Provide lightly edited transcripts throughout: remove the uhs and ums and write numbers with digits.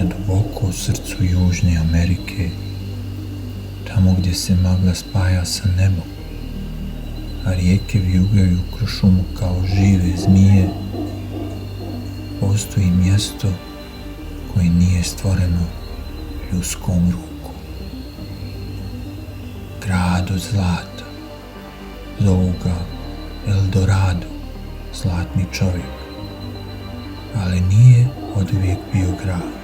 na duboko u srcu Južne Amerike, tamo gdje se magla spaja sa nebom, a rijeke vijugaju kroz šumu kao žive zmije, postoji mjesto koje nije stvoreno ljudskom rukom. Grad od zlata, zovu ga Eldorado, zlatni čovjek, ali nije oduvijek bio grad.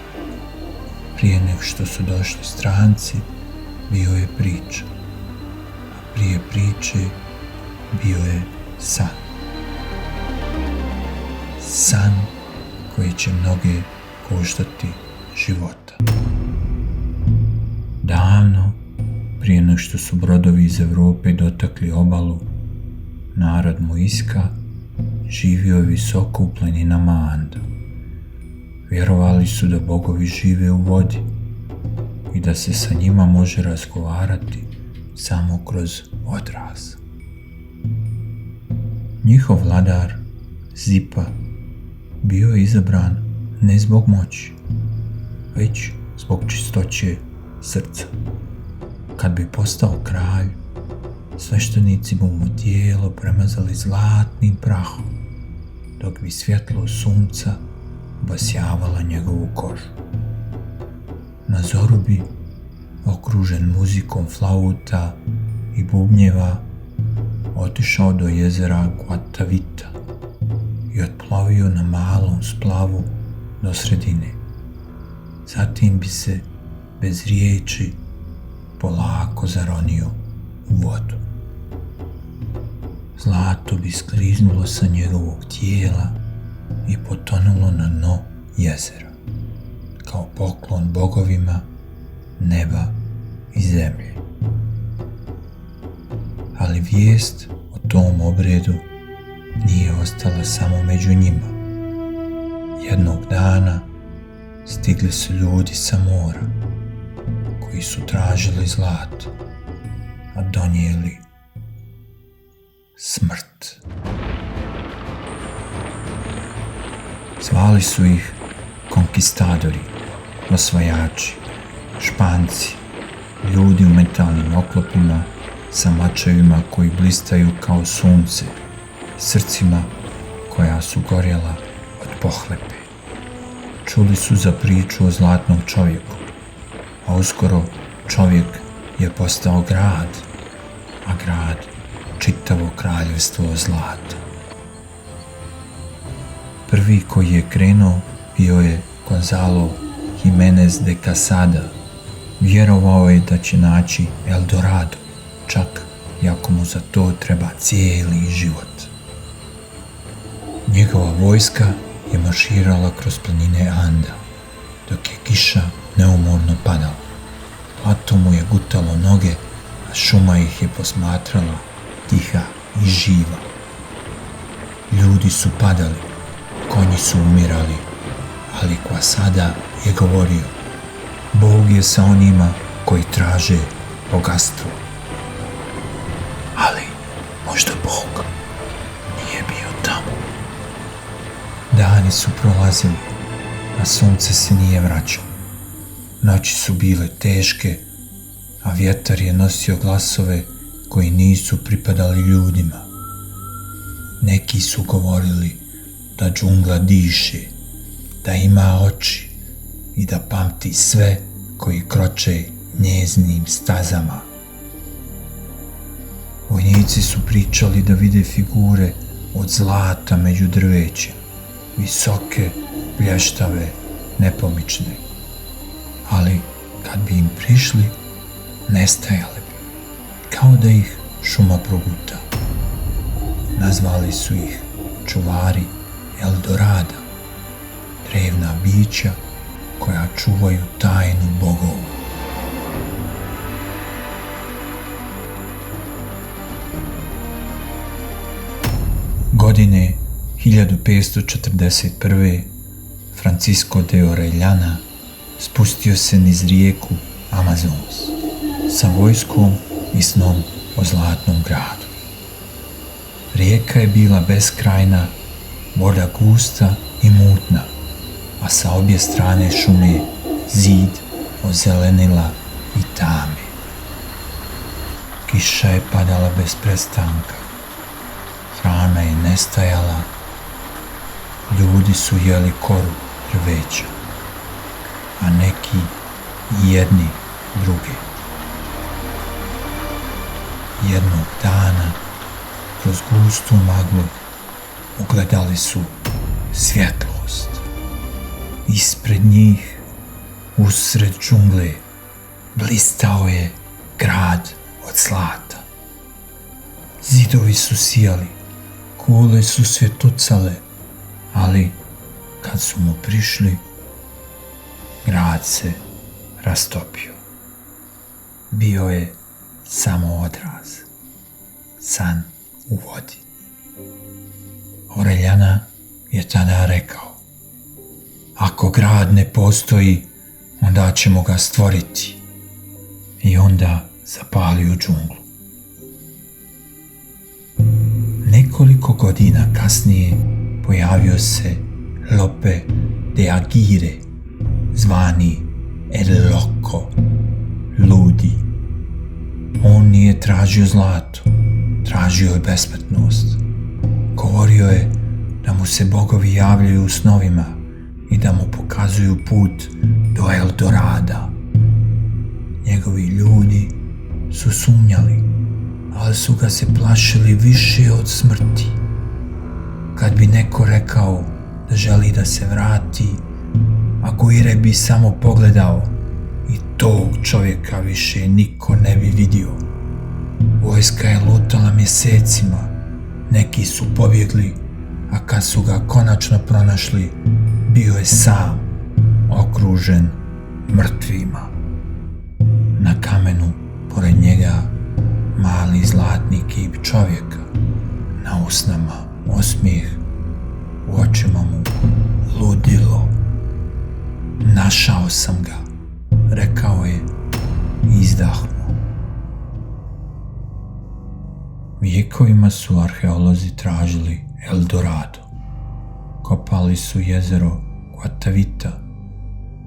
Prije nego što su došli stranci, bio je priča, a prije priče bio je san. San koji će mnoge koštati života. Davno, prije nego što su brodovi iz Europe dotakli obalu, narod Muiska živio je visoko u planinama Anda. Vjerovali su da bogovi žive u vodi i da se sa njima može razgovarati samo kroz odraz. Njihov vladar, Zipa, bio je izabran ne zbog moći, već zbog čistoće srca. Kad bi postao kralj, sveštenici bi mu tijelo premazali zlatnim prahom, dok bi svjetlo sunca obasjavala njegovu kožu. Na zoru bi, okružen muzikom flauta i bubnjeva, otišao do jezera Guatavita i otplovio na malom splavu do sredine. Zatim bi se, bez riječi, polako zaronio u vodu. Zlato bi skliznulo sa njegovog tijela i potonulo na dno jezera, kao poklon bogovima neba i zemlje. Ali vijest o tom obredu nije ostala samo među njima. Jednog dana stigli su ljudi sa mora, koji su tražili zlato, a donijeli smrt. Zvali su ih konkistadori, osvajači, Španci, ljudi u metalnim oklopima sa mačevima koji blistaju kao sunce, srcima koja su gorjela od pohlepe. Čuli su za priču o zlatnom čovjeku, a uskoro čovjek je postao grad, a grad čitavo kraljevstvo zlata. Prvi koji je krenuo bio je Gonzalo Jimenez de Quesada. Vjerovao je da će naći Eldorado, čak i ako mu za to treba cijeli život. Njegova vojska je marširala kroz planine Anda, dok je kiša neumorno padala. Blato mu je gutalo noge, a šuma ih je posmatrala, tiha i živa. Ljudi su padali, konji su umirali, ali Quesada je govorio: Bog je sa onima koji traže bogatstvo. Ali možda Bog nije bio tamo. Dani su prolazili, a sunce se nije vraćalo. Noći su bile teške, a vjetar je nosio glasove koji nisu pripadali ljudima. Neki su govorili da džungla diše, da ima oči i da pamti sve koji kroče njeznim stazama. Vojnici su pričali da vide figure od zlata među drvećem, visoke, blještave, nepomične. Ali kad bi im prišli, nestajale bi, kao da ih šuma proguta. Nazvali su ih čuvari Eldorada, drevna bića koja čuvaju tajnu bogova. Godine 1541. Francisco de Orellana spustio se niz rijeku Amazons sa vojskom i snom o zlatnom gradu. Rijeka je bila beskrajna, voda gusta i mutna, a sa obje strane šume zid ozelenila i tame. Kiša je padala bez prestanka, hrana je nestajala, ljudi su jeli koru drveća, a neki jedni druge. Jednog dana, kroz gustu maglu, ugledali su svjetlost. Ispred njih, usred džungle, blistao je grad od zlata. Zidovi su sijali, kule su svjetucale, ali kad su mu prišli, grad se rastopio. Bio je samo odraz, san u vodi. Oreljana je tada rekao: ako grad ne postoji, onda ćemo ga stvoriti. I onda zapalio džunglu. Nekoliko godina kasnije pojavio se Lope de Aguirre, zvani El Loco, ludi. On nije tražio zlato, tražio je besmrtnost. Govorio je da mu se bogovi javljaju u snovima i da mu pokazuju put do Eldorada. Njegovi ljudi su sumnjali, ali su ga se plašili više od smrti. Kad bi neko rekao da želi da se vrati, Aguirre bi samo pogledao i tog čovjeka više niko ne bi vidio. Vojska je lutala mjesecima, neki su pobjegli, a kad su ga konačno pronašli, bio je sam, okružen mrtvima. Na kamenu pored njega mali zlatni kip čovjeka, na usnama osmijeh, u očima mu ludilo. Našao sam ga, rekao je i izdahnuo. Vjekovima su arheolozi tražili Eldorado. Kopali su jezero Guatavita,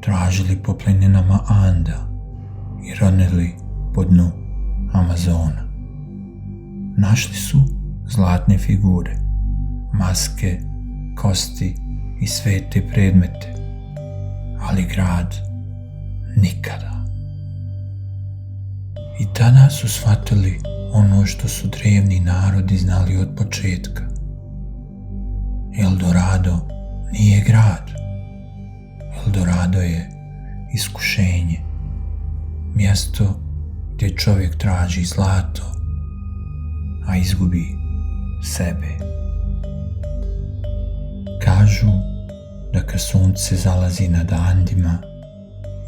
tražili po planinama Anda i ronili po dnu Amazona. Našli su zlatne figure, maske, kosti i svete predmete, ali grad nikada. I tada su shvatili ono što su drevni narodi znali od početka. Eldorado nije grad. Eldorado je iskušenje. Mjesto gdje čovjek traži zlato, a izgubi sebe. Kažu da kad sunce zalazi nad Andima,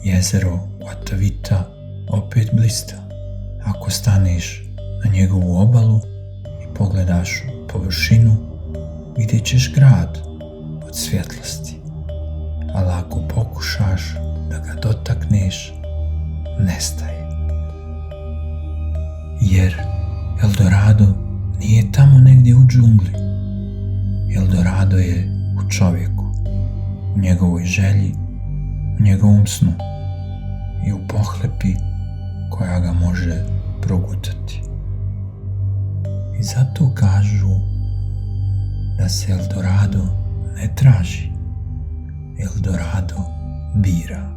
jezero Guatavita opet blista. Ako staneš na njegovu obalu i pogledaš u površinu, vidjet ćeš grad od svjetlosti. Ali ako pokušaš da ga dotakneš, nestaje. Jer Eldorado nije tamo negdje u džungli. Eldorado je u čovjeku, u njegovoj želji, u njegovom snu i u pohlepi koja ga može progutati. I zato kažu da se Eldorado ne traži, Eldorado bira.